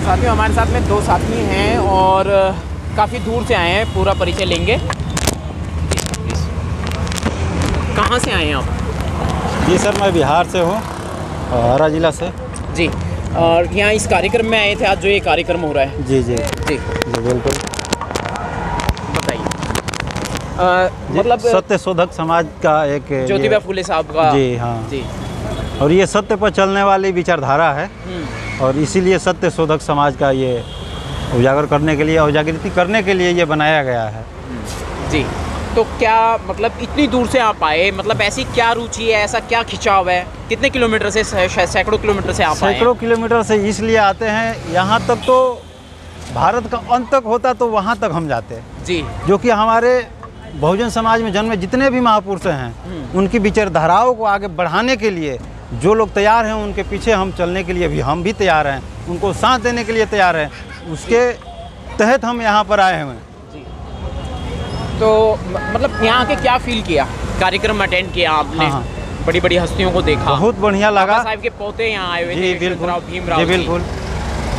साथियों, हमारे साथ में 2 साथी हैं और काफ़ी दूर से आए हैं, पूरा परिचय लेंगे। कहाँ से आए हैं आप? जी सर, मैं बिहार से हूँ, आरा जिला से। जी, और यहाँ इस कार्यक्रम में आए थे आज जो ये कार्यक्रम हो रहा है? जी जी जी जी बिल्कुल। बताइए। मतलब सत्य शोधक समाज का एक ज्योतिबा फुले साहब का। जी हाँ जी। और ये सत्य पर चलने वाली विचारधारा है और इसीलिए सत्य शोधक समाज का ये उजागर करने के लिए, उजागृति करने के लिए ये बनाया गया है। जी, तो क्या मतलब इतनी दूर से आप आए, मतलब ऐसी क्या रुचि है, ऐसा क्या खिंचाव है? कितने किलोमीटर से? सैकड़ों किलोमीटर से आप आए? सैकड़ों किलोमीटर से इसलिए आते हैं, यहाँ तक तो भारत का अंत तक होता तो वहाँ तक हम जाते हैं। जी, जो कि हमारे बहुजन समाज में जन्मे जितने भी महापुरुष हैं उनकी विचारधाराओं को आगे बढ़ाने के लिए जो लोग तैयार हैं उनके पीछे हम चलने के लिए भी हम भी तैयार हैं, उनको साथ देने के लिए तैयार हैं। उसके तहत हम यहाँ पर आए हुए हैं। जी। तो मतलब यहाँ के क्या फील किया? कार्यक्रम अटेंड किया आपने? हाँ। बड़ी बड़ी हस्तियों को देखा, बहुत बढ़िया लगा। बाबा साहब के पोते यहाँ आए हुए थे, बिल्कुल भीमराव जी बिल्कुल।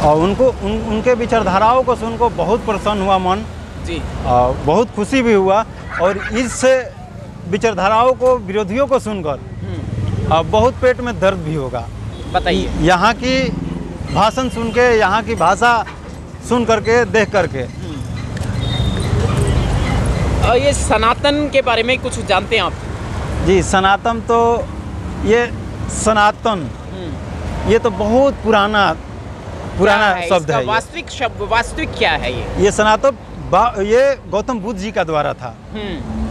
और उनको उनके विचारधाराओं को सुनकर बहुत प्रसन्न हुआ मन जी, और बहुत खुशी भी हुआ। और इस विचारधाराओं को, विरोधियों को सुनकर बहुत पेट में दर्द भी होगा। बताइए। यहाँ की भाषण सुन के, यहाँ की भाषा सुन करके, देख करके। और ये सनातन के बारे में कुछ जानते हैं आप? जी, सनातन तो ये सनातन ये तो बहुत पुराना शब्द है। वास्तविक शब्द, वास्तविक क्या है ये? ये सनातन ये गौतम बुद्ध जी का द्वारा था।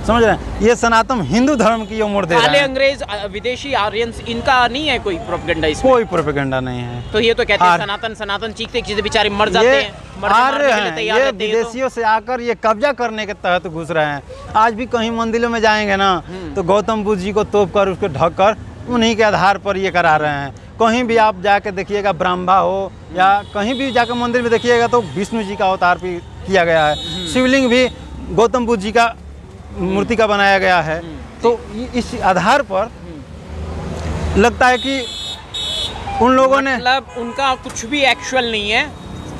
समझ रहे हैं? ये सनातन हिंदू धर्म की ओर दे रहा है। काले अंग्रेज, विदेशी आर्यंस, इनका नहीं है कोई प्रोपेगेंडा इसमें? कोई प्रोपेगेंडा नहीं है। तो ये तो कहते हैं सनातन सनातन, चीखते चीखते बेचारे मर जाते हैं, आर्य हैं। ये विदेशियों से आकर ये कब्जा करने के तहत घुस रहे हैं। आज भी कहीं मंदिरों में जाएंगे ना तो गौतम बुद्ध जी को तोप कर, उसको ढक कर, उन्हीं के आधार पर ये करा रहे हैं। कहीं भी आप जाके देखिएगा, ब्रह्मा हो या कहीं भी जाकर मंदिर में देखिएगा तो विष्णु जी का अवतार भी किया गया है। शिवलिंग भी गौतम बुद्ध जी का मूर्ति का बनाया गया है। तो इस आधार पर लगता है कि उन लोगों ने, मतलब उनका कुछ भी एक्चुअल नहीं है,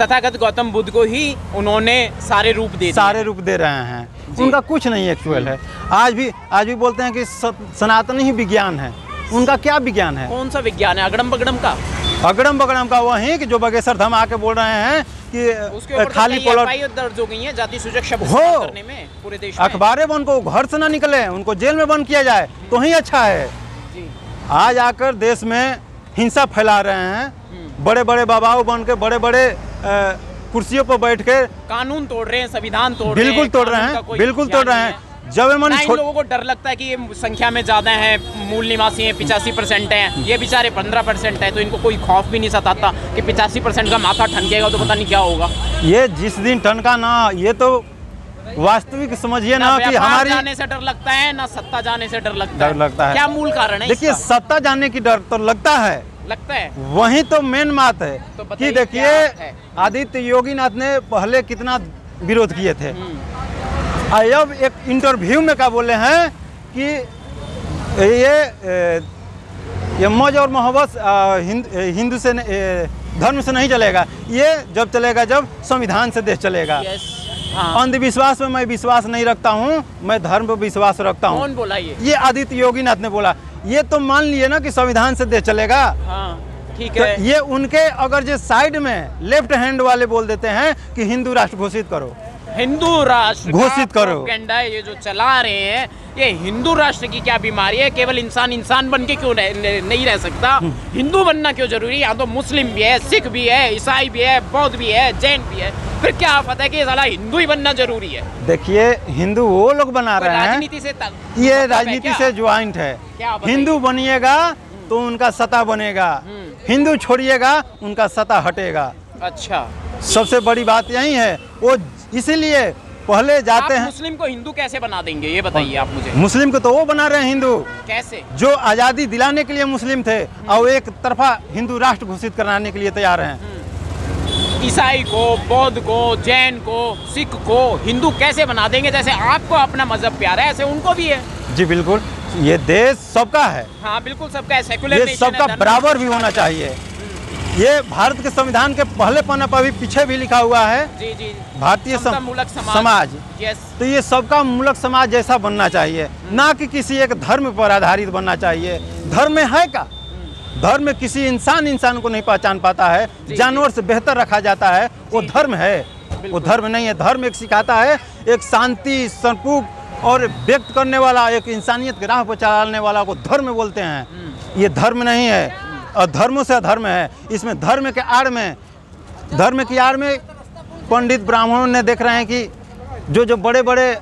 तथागत गौतम बुद्ध को ही उन्होंने सारे रूप दे रहे हैं। उनका कुछ नहीं एक्चुअल है। आज भी बोलते हैं कि सनातन ही विज्ञान है। उनका क्या विज्ञान है? कौन सा विज्ञान है? अगड़म बगड़म का? अगड़म बगड़म का वही कि जो बागेश्वर धाम आके बोल रहे हैं कि खाली पॉलिटिक्स दर्ज हो गई है जाति सूचक शब्द करने में पूरे देश में। अखबारें बंद को घर से ना निकले, उनको जेल में बंद किया जाए तो ही अच्छा है। जी। आज आकर देश में हिंसा फैला रहे हैं, बड़े बड़े बाबाओं बन के, बड़े बड़े कुर्सियों पर बैठ के कानून तोड़ रहे हैं, संविधान तोड़ रहे हैं। बिल्कुल तोड़ रहे हैं। जब इन लोगों को डर लगता है कि ये संख्या में ज़्यादा है, मूल निवासी हैं, 85% हैं, ये बेचारे 15% है, तो इनको कोई खौफ भी नहीं सताता कि 85% का माथा ठनकेगा तो पता नहीं क्या होगा। ये जिस दिन ठनका ना, ये तो वास्तविक समझिए ना कि हमारी जाने से डर लगता है ना सत्ता जाने से डर लगता है। क्या मूल कारण है? देखिए, सत्ता जाने की डर तो लगता है वही तो मेन बात है। तो कि देखिए, आदित्य योगीनाथ ने पहले कितना विरोध किए थे। अब एक इंटरव्यू में क्या बोले हैं कि ये मौज और मोहब्बत हिंदू से धर्म से नहीं चलेगा। ये जब चलेगा जब संविधान से देश चलेगा। अंधविश्वास में मैं विश्वास नहीं रखता हूँ, मैं धर्म पर विश्वास रखता हूँ। कौन बोला ये आदित्य योगीनाथ ने बोला। ये तो मान लिए ना कि संविधान से देश चलेगा। ठीक है। तो ये उनके अगर जो साइड में लेफ्ट हैंड वाले बोल देते हैं कि हिंदू राष्ट्र घोषित करो, हिंदू राष्ट्र घोषित करो, प्रोपेगेंडा ये जो चला रहे हैं, ये हिंदू राष्ट्र की क्या बीमारी है? केवल इंसान बन के क्यों नहीं रह सकता? हिंदू बनना क्यों जरूरी है? यहाँ तो मुस्लिम भी है, सिख भी है, ईसाई भी है, बौद्ध भी है, जैन भी है, फिर क्या पता है कि साला हिंदू ही बनना जरूरी है? देखिए, हिंदू वो लोग बना रहे हैं, राजनीति से ये राजनीति से ज्वाइंट है। हिंदू बनिएगा तो उनका सत्ता बनेगा, हिंदू छोड़िएगा उनका सत्ता हटेगा। अच्छा, सबसे बड़ी बात यही है। वो इसीलिए पहले जाते हैं। मुस्लिम को हिंदू कैसे बना देंगे ये बताइए आप मुझे। मुस्लिम को तो वो बना रहे हैं हिंदू। कैसे? जो आज़ादी दिलाने के लिए मुस्लिम थे और एक तरफा हिंदू राष्ट्र घोषित कराने के लिए तैयार हैं। ईसाई को, बौद्ध को, जैन को, सिख को हिंदू कैसे बना देंगे? जैसे आपको अपना मजहब प्यारा है ऐसे उनको भी है। जी बिल्कुल, ये देश सबका है। हाँ बिल्कुल सबका है, सेकुलर ये सबका बराबर भी होना चाहिए। ये भारत के संविधान के पहले पन्ने पर भी पीछे भी लिखा हुआ है जी जी, भारतीय समतामूलक समाज। यस। तो ये सबका मूलक समाज जैसा बनना चाहिए, ना कि किसी एक धर्म पर आधारित बनना चाहिए। धर्म में है का, धर्म में किसी इंसान को नहीं पहचान पाता है, जानवर से बेहतर रखा जाता है, वो धर्म है, वो धर्म नहीं है। धर्म एक सिखाता है एक शांति संपूर्ण और व्यक्त करने वाला, एक इंसानियत के राह पर चलाने वाला को धर्म बोलते हैं। ये धर्म नहीं है, अधर्मों से अधर्म है। इसमें धर्म के आड़ में पंडित ब्राह्मणों ने देख रहे हैं कि जो बड़े बड़े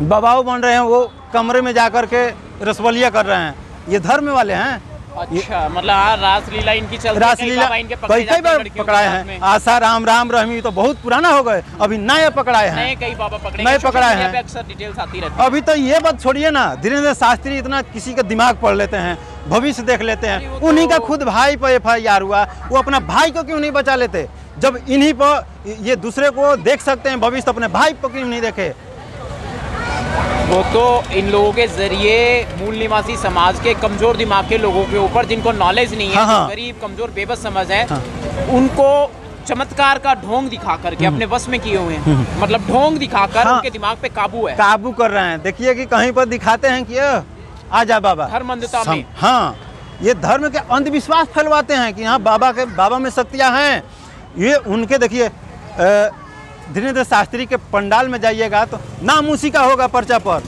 बाबाओं बन रहे हैं वो कमरे में जाकर के रसवलिया कर रहे हैं, ये धर्म वाले हैं। अच्छा, मतलब रासलीला इनकी चल रही है, रासलीला कई बार पकड़ाए हैं। आशा राम रहमी तो बहुत पुराना हो गए, अभी नए पकड़ाए हैं, नए कई बाबा पकड़े, नए पकड़ाए हैं। अक्सर डिटेल्स आती रहती है। अभी तो ये बात छोड़िए ना, धीरेन्द्र शास्त्री इतना किसी का दिमाग पढ़ लेते हैं, भविष्य देख लेते हैं। उन्हीं का खुद भाई पर FIR हुआ, वो अपना भाई को क्यों नहीं बचा लेते? जब इन्हीं पर ये दूसरे को देख सकते हैं भविष्य, अपने भाई पर क्यों नहीं देखे? वो तो इन लोगों के जरिए मूल निवासी समाज के कमजोर दिमाग के लोगों के ऊपर, जिनको नॉलेज नहीं है, हाँ। गरीब कमजोर बेबस समझ है, उनको चमत्कार का ढोंग दिखाकर के अपने वश में किए हुए हैं। मतलब ढोंग दिखाकर उनके दिमाग पे काबू कर रहे हैं। देखिए कि कहीं पर दिखाते हैं कि आजा बाबा, धर्म अंधता में। हाँ, ये धर्म के अंधविश्वास फैलवाते हैं कि हाँ बाबा में शक्तियाँ हैं। ये उनके देखिए धीरेन्द्र शास्त्री के पंडाल में जाइएगा तो नाम उसी का होगा पर्चा पर,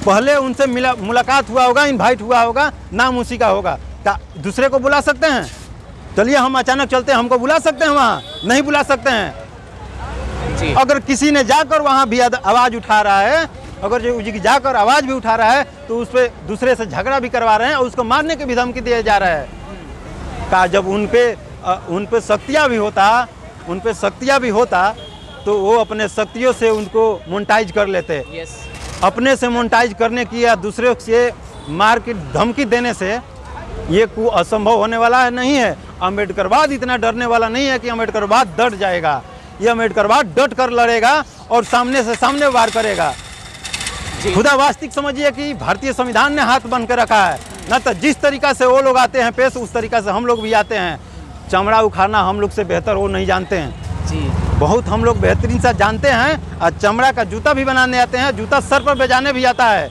पहले उनसे मुलाकात हुआ होगा, इनवाइट हुआ होगा, नाम उसी का होगा। क्या दूसरे को बुला सकते हैं? चलिए हम अचानक चलते हैं, हमको बुला सकते हैं? वहाँ नहीं बुला सकते हैं जी। अगर किसी ने जाकर वहाँ भी आवाज़ उठा रहा है, अगर जो जाकर आवाज़ भी उठा रहा है तो उस पर दूसरे से झगड़ा भी करवा रहे हैं और उसको मारने की भी धमकी दिया जा रहा है। का जब उन पे शक्तियाँ भी होता तो वो अपने शक्तियों से उनको मोनेटाइज कर लेते। अपने से मोनेटाइज करने की या दूसरे से मार की धमकी देने से ये कोई असंभव होने वाला है नहीं है। अम्बेडकरवाद इतना डरने वाला नहीं है कि अम्बेडकरवाद डट जाएगा। ये अम्बेडकरवाद डट कर लड़ेगा और सामने से सामने वार करेगा। खुदा वास्तविक समझिए कि भारतीय संविधान ने हाथ बन के रखा है, न तो जिस तरीका से वो लोग आते हैं पेश, उस तरीका से हम लोग भी आते हैं। चमड़ा उखाड़ना हम लोग से बेहतर वो नहीं जानते हैं जी। बहुत हम लोग बेहतरीन सा जानते हैं और चमड़ा का जूता भी बनाने आते हैं, जूता सर पर बजाने भी आता है।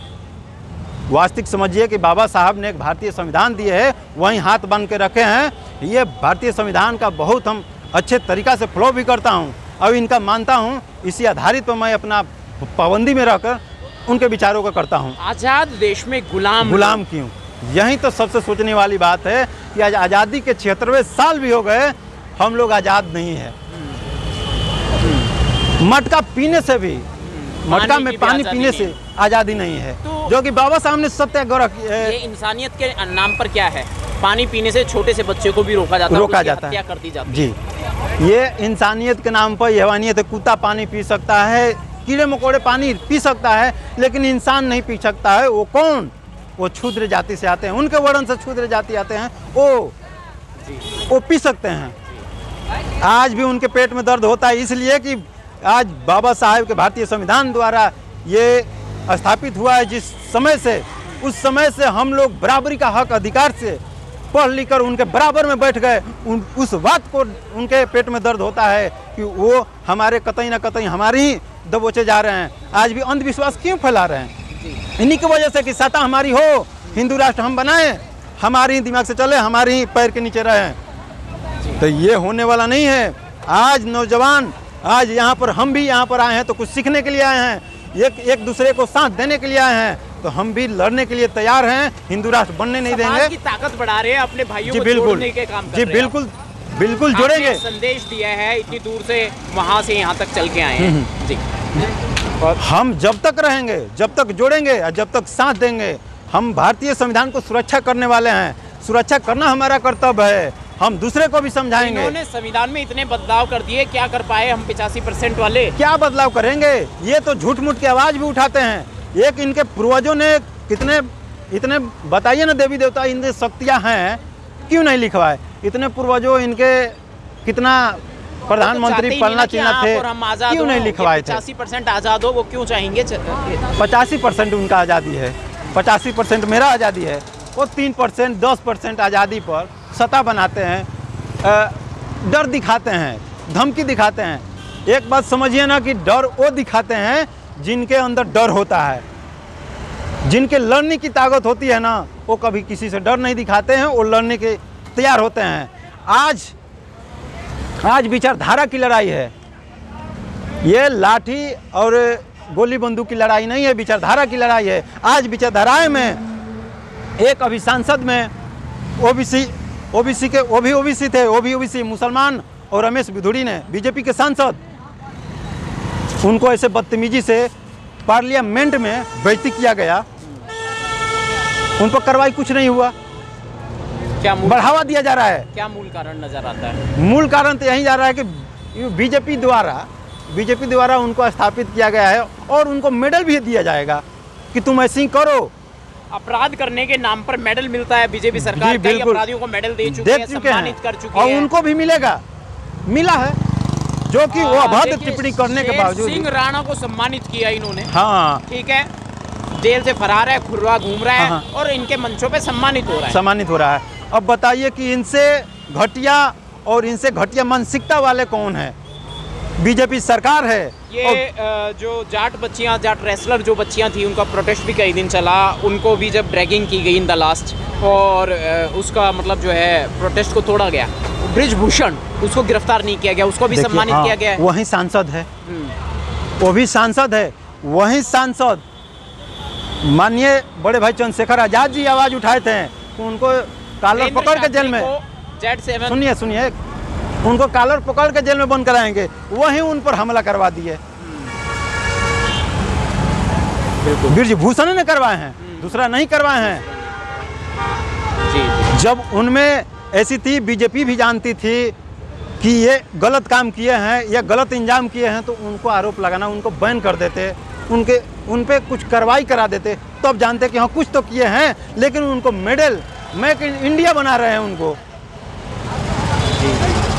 वास्तविक समझिए कि बाबा साहब ने एक भारतीय संविधान दिए है, वहीं हाथ बन के रखे हैं। ये भारतीय संविधान का बहुत हम अच्छे तरीक़ा से फॉलो भी करता हूँ और इनका मानता हूँ। इसी आधारित पर मैं अपना पाबंदी में रहकर उनके विचारों का करता हूँ। आज़ाद देश में गुलाम क्यों? यही तो सबसे सोचने वाली बात है कि आज आज़ादी के 76वें साल भी हो गए, हम लोग आज़ाद नहीं है। मटका पीने से भी, मटका में पानी पीने से आज़ादी नहीं है, तो जो कि बाबा साहब ने सत्याग्रह ये इंसानियत के नाम पर क्या है? पानी पीने से छोटे से बच्चे को भी रोका जाता है, हत्या कर दी जाती है जी। ये इंसानियत के नाम पर हैवानियत है। कुत्ता पानी पी सकता है, कीड़े मकोड़े पानी पी सकता है, लेकिन इंसान नहीं पी सकता है। वो कौन? वो क्षुद्र जाति से आते हैं, उनके वर्ण से क्षुद्र जाति आते हैं, वो पी सकते हैं। आज भी उनके पेट में दर्द होता है, इसलिए कि आज बाबा साहब के भारतीय संविधान द्वारा ये स्थापित हुआ है। जिस समय से, उस समय से हम लोग बराबरी का हक अधिकार से पढ़ लिख कर उनके बराबर में बैठ गए। उस बात को उनके पेट में दर्द होता है कि वो हमारे कतई ना कतई हमारी ही दबोचे जा रहे हैं। आज भी अंधविश्वास क्यों फैला रहे हैं? इन्हीं की वजह से कि सत्ता हमारी हो, हिंदू राष्ट्र हम बनाएं, हमारी ही दिमाग से चले, हमारी ही पैर के नीचे रहें। तो ये होने वाला नहीं है। आज नौजवान, आज यहाँ पर हम भी यहाँ पर आए हैं तो कुछ सीखने के लिए आए हैं, एक दूसरे को साथ देने के लिए आए हैं। तो हम भी लड़ने के लिए तैयार हैं, हिंदू राष्ट्र बनने नहीं देंगे। समाज की ताकत बढ़ा रहे हैं, अपने भाइयों को जोड़ने के काम कर रहे हैं। बिल्कुल जोड़ेंगे। संदेश दिया है, इतनी दूर से वहाँ से यहाँ तक चल के आए हैं जी। और हम जब तक रहेंगे, जब तक जोड़ेंगे और जब तक साथ देंगे, हम भारतीय संविधान को सुरक्षा करने वाले हैं। सुरक्षा करना हमारा कर्तव्य है, हम दूसरे को भी समझाएंगे। इन्होंने संविधान में इतने बदलाव कर दिए, क्या कर पाए हम 85% वाले? क्या बदलाव करेंगे? ये तो झूठ मूठ की आवाज़ भी उठाते हैं। एक इनके पूर्वजों ने इतने बताइए ना, देवी देवता इनके शक्तियाँ हैं, क्यों नहीं लिखवाए? इतने पूर्वजों इनके कितना प्रधानमंत्री पलना चिन्ह थे, क्यों नहीं लिखवाए थे? 85% आज़ाद हो, वो क्यों चाहेंगे? 85% उनका आज़ादी है, 85% मेरा आज़ादी है। वो 3% 10% आज़ादी पर सत्ता बनाते हैं। डर दिखाते हैं, धमकी दिखाते हैं। एक बात समझिए ना कि डर वो दिखाते हैं जिनके अंदर डर होता है, जिनके लड़ने की ताकत होती है ना, वो कभी किसी से डर नहीं दिखाते हैं, वो लड़ने के तैयार होते हैं। आज विचारधारा की लड़ाई है, ये लाठी और गोली बंदूक की लड़ाई नहीं है, विचारधारा की लड़ाई है। आज विचारधाराएं में एक अभी सांसद में ओबीसी के वो भी ओबीसी थे, वो भी ओबीसी मुसलमान, और रमेश बिधूड़ी ने, बीजेपी के सांसद, उनको ऐसे बदतमीजी से पार्लियामेंट में बेइज्जती किया गया, उन पर कार्रवाई कुछ नहीं हुआ। क्या बढ़ावा दिया जा रहा है। क्या मूल कारण नजर आता है? मूल कारण तो यही जा रहा है कि बीजेपी द्वारा उनको स्थापित किया गया है और उनको मेडल भी दिया जाएगा कि तुम ऐसे ही करो। अपराध करने के नाम पर मेडल मिलता है, बीजेपी सरकार कई अपराधियों को मेडल दे चुकी है, सम्मानित कर चुकी है, और उनको भी मिला है, जो कि वो अभद्र टिप्पणी करने के बावजूद। सिंह राणा को सम्मानित किया इन्होंने, हाँ ठीक है, जेल से फरार है, खुर्रा घूम रहा है, और इनके मंचों पे सम्मानित हो रहा है। अब बताइए कि इनसे घटिया मानसिकता वाले कौन है? बीजेपी सरकार है। ये जो जाट रेसलर जो बच्चियां थी, उनका प्रोटेस्ट भी कई दिन चला, उनको भी जब ड्रैगिंग की गई इन द लास्ट, और उसका मतलब जो है प्रोटेस्ट को तोड़ा गया। ब्रिजभूषण, उसको गिरफ्तार नहीं किया गया, उसको भी सम्मानित किया गया। वही सांसद है, वो भी सांसद है, वही सांसद माननीय बड़े भाई चंद्रशेखर आजाद जी आवाज उठाए थे, उनको कॉलर पकड़ के जेल में, सुनिए, उनको कॉलर पकड़ के जेल में बंद कराएंगे, वही उन पर हमला करवा दिए। ब्रिजभूषण ने करवाए हैं, दूसरा नहीं करवाए हैं। जी। जब उनमें ऐसी थी, बीजेपी भी जानती थी कि ये गलत काम किए हैं या गलत इंजाम किए हैं, तो उनको आरोप लगाना, उनको बैन कर देते, उन पे कुछ कार्रवाई करा देते, तो अब जानते कि हाँ कुछ तो किए हैं, लेकिन उनको मेडल मेक इन इंडिया बना रहे हैं उनको।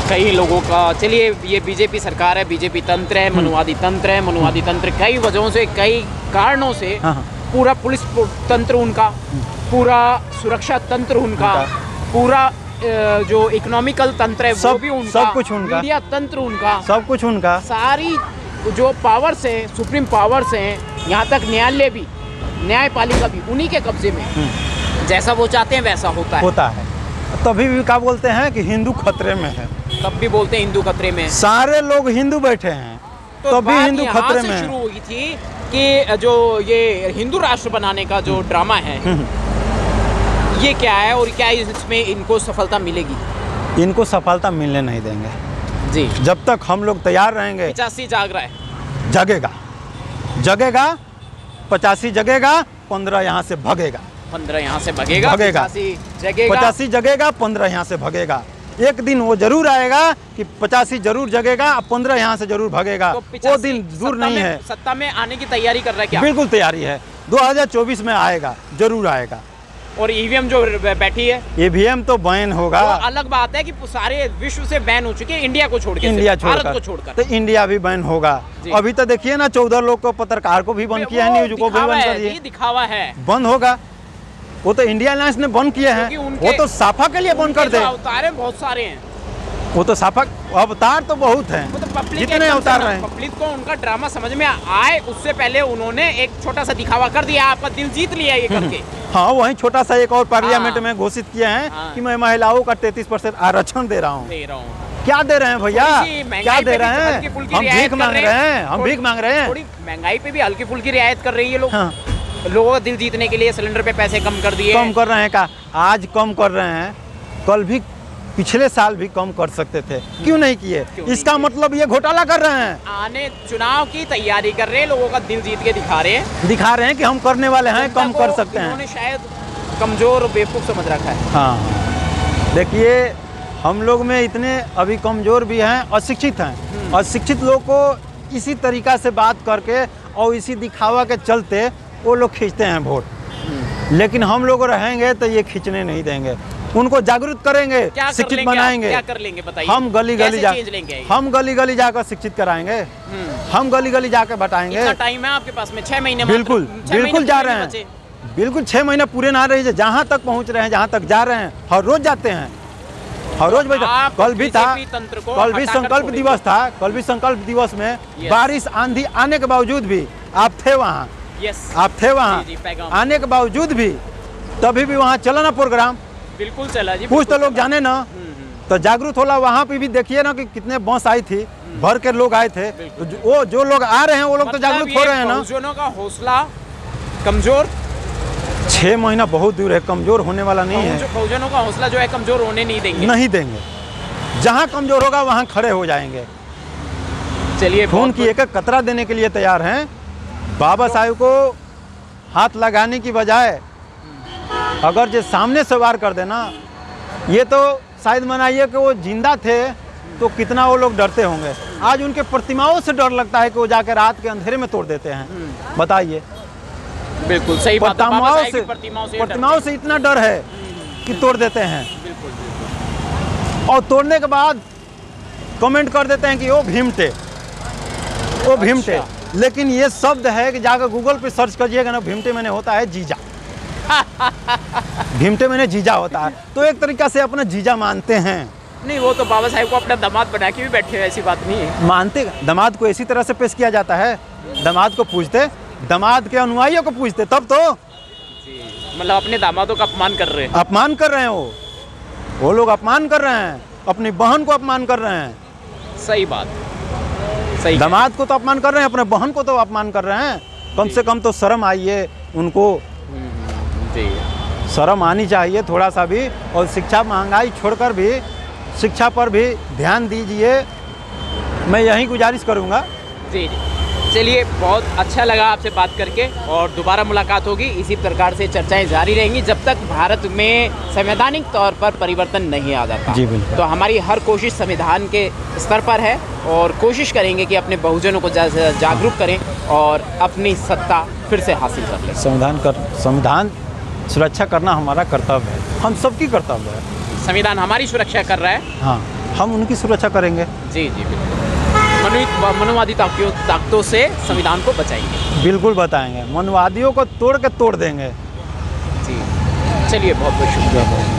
कई लोगों का, चलिए ये बीजेपी सरकार है, बीजेपी तंत्र है, मनुवादी तंत्र है, मनुवादी तंत्र कई वजहों से, कई कारणों से, पूरा पुलिस तंत्र उनका, पूरा सुरक्षा तंत्र उनका, पूरा जो इकोनॉमिकल तंत्र है वो भी उनका, सब कुछ उनका, मीडिया तंत्र उनका, सब कुछ उनका, सारी जो पावर्स हैं, सुप्रीम पावर्स हैं, यहाँ तक न्यायालय भी, न्यायपालिका भी उन्हीं के कब्जे में। जैसा वो चाहते हैं वैसा होता है। तभी भी क्या बोलते हैं कि हिंदू खतरे में है, तब भी बोलते हैं हिंदू खतरे में। सारे लोग हिंदू बैठे हैं, तो तभी हिंदू खतरे में है। शुरू हुई थी कि जो ये हिंदू राष्ट्र बनाने का जो ड्रामा है, ये क्या है और क्या इसमें इनको सफलता मिलेगी? इनको सफलता मिलने नहीं देंगे जी। जब तक हम लोग तैयार रहेंगे। 85 जाग रहा है, जगेगा 85 जगेगा, 15 यहाँ से भगेगा, 15 यहाँ से भगेगा, 85 जगेगा, 15 यहाँ से भगेगा। एक दिन वो जरूर आएगा कि 85 जरूर जगेगा, 15 यहाँ से जरूर भगेगा। तो वो दिन दूर नहीं है। सत्ता में आने की तैयारी कर रहा है क्या? बिल्कुल तैयारी है, 2024 में आएगा, जरूर आएगा। और ईवीएम जो बैठी है, ईवीएम तो बैन होगा। तो अलग बात है कि सारे विश्व से बैन हो चुके हैं, इंडिया को छोड़कर, भारत को छोड़कर, तो इंडिया भी बैन होगा। अभी तो देखिए ना, 14 लोग को, पत्रकार को भी बंद किया है, न्यूज को भी बंद कर दिया, दिखावा है, बंद होगा। वो तो इंडिया अलायंस ने बंद किए हैं, वो तो साफा के लिए बंद कर दे। अवतार बहुत सारे हैं, वो तो साफा अवतार तो बहुत हैं, तो जितने अवतार रहे। पब्लिक को उनका ड्रामा समझ में आए, उससे पहले उन्होंने एक छोटा सा दिखावा कर दिया, आपका दिल जीत लिया ये करके। हाँ, वही छोटा सा एक और पार्लियामेंट में घोषित किए हैं कि मैं महिलाओं का 33% आरक्षण दे रहा हूँ। क्या दे रहे हैं भैया, क्या दे रहे हैं? हम भीख मांग रहे हैं, हम भीख मांग रहे हैं। थोड़ी महंगाई पे भी हल्की फुल्की रियायत कर रही है लोग। लोगों का दिल जीतने के लिए सिलेंडर पे पैसे कम कर दिए, कम कर रहे हैं। का आज कम कर रहे हैं, कल भी, पिछले साल भी कम कर सकते थे, क्यों नहीं किए? इसका मतलब ये घोटाला कर रहे हैं। आने चुनाव की तैयारी कर रहे हैं, लोगों का दिल जीत के दिखा रहे हैं कि हम करने वाले हैं, कम कर सकते हैं। उन्होंने शायद कमजोर और बेवकूफ समझ रखा है। हाँ, देखिए हम लोग में इतने अभी कमजोर भी हैं, अशिक्षित हैं। अशिक्षित लोग को इसी तरीका से बात करके और इसी दिखावा के चलते वो लोग खींचते हैं वोट, लेकिन हम लोग रहेंगे तो ये खींचने नहीं देंगे। उनको जागरूक करेंगे, शिक्षित बनाएंगे। क्या कर लेंगे बताइए? हम गली गली जाकर शिक्षित कराएंगे, हम गली गली जाकर बताएंगे। इतना टाइम है आपके पास में? 6 महीने? बिल्कुल जा रहे हैं, बिल्कुल 6 महीने पूरे ना रही, जहाँ तक पहुँच रहे हैं, जहाँ तक जा रहे हैं, हर रोज जाते हैं। हर रोज बैठा। आप कल भी था, बीजेपी तंत्र को कल भी हटाकर संकल्प छोड़ेंगे। दिवस था, कल भी संकल्प दिवस में Yes. बारिश आंधी आने के बावजूद भी आप थे वहाँ, यस, आप थे वहाँ जी, पैगाम। आने के बावजूद भी तभी भी वहाँ चला ना प्रोग्राम, बिल्कुल चला जी, कुछ तो बिल्कुल लोग चला। जाने ना, तो जागरूक होला। वहाँ पे भी देखिए ना कि कितने बस आई थी, भर के लोग आए थे। तो वो जो लोग आ रहे हैं वो लोग तो मतलब जागरूक हो रहे हैं ना। बहुजनों का हौसला कमजोर, 6 महीना बहुत दूर है, कमजोर होने वाला नहीं है, बहुजनों का हौसला जो है कमजोर होने नहीं देंगे। नहीं देंगे। जहाँ कमजोर होगा वहाँ खड़े हो जाएंगे, चलिए, खून बहुत की एक एक कतरा देने के लिए तैयार हैं। बाबा साहब को हाथ लगाने की बजाय अगर जो सामने से वार कर देना, ये तो शायद मनाइए कि वो जिंदा थे तो कितना वो लोग डरते होंगे। आज उनके प्रतिमाओं से डर लगता है कि वो जाकर रात के अंधेरे में तोड़ देते हैं। बताइए, बिल्कुल सही बात है। बाबा प्रतिमाओं साहब से की प्रतिमाओं प्रतिमाओं से इतना डर है कि तोड़ देते हैं, बिल्कुल। और तोड़ने के बाद कमेंट कर देते हैं कि वो भीमटे, वो भीमटे। अच्छा। लेकिन ये शब्द है कि जाकर गूगल पे सर्च करिएगा ना, भीमटे मैंने होता है जीजा। भीमटे मैंने जीजा होता है, तो एक तरीका से अपना जीजा मानते हैं। नहीं, वो तो बाबा साहब को अपना दामाद बना के भी बैठे हैं, ऐसी बात नहीं है। मानते, दामाद को इसी तरह से पेश किया जाता है, दामाद को पूछते, दामाद के अनुयायियों को पूछते, तब तो मतलब अपने दामादों का अपमान कर रहे हैं। अपमान कर रहे हैं। वो लोग अपमान कर रहे हैं, अपनी बहन को अपमान कर रहे हैं। सही बात, सही। दामाद को तो अपमान कर रहे हैं, अपने बहन को तो अपमान कर रहे हैं। कम से कम तो शर्म आइए उनको, जी, शर्म आनी चाहिए थोड़ा सा भी। और शिक्षा, महंगाई छोड़कर भी शिक्षा पर भी ध्यान दीजिए, मैं यही गुजारिश करूँगा। जी जी। चलिए, बहुत अच्छा लगा आपसे बात करके, और दोबारा मुलाकात होगी। इसी प्रकार से चर्चाएं जारी रहेंगी जब तक भारत में संवैधानिक तौर पर परिवर्तन नहीं आ जाता। जी बिल्कुल। तो हमारी हर कोशिश संविधान के स्तर पर है, और कोशिश करेंगे कि अपने बहुजनों को जागरूक करें और अपनी सत्ता फिर से हासिल कर लें। संविधान सुरक्षा करना हमारा कर्तव्य है, हम सबकी कर्तव्य है। संविधान हमारी सुरक्षा कर रहा है। हाँ, हम उनकी सुरक्षा करेंगे। जी जी, बिल्कुल। मनुवादी ताकतों से संविधान को बचाएंगे। बिल्कुल बताएंगे, मनवादियों को तोड़ के तोड़ देंगे। जी, चलिए, बहुत बहुत शुक्रिया।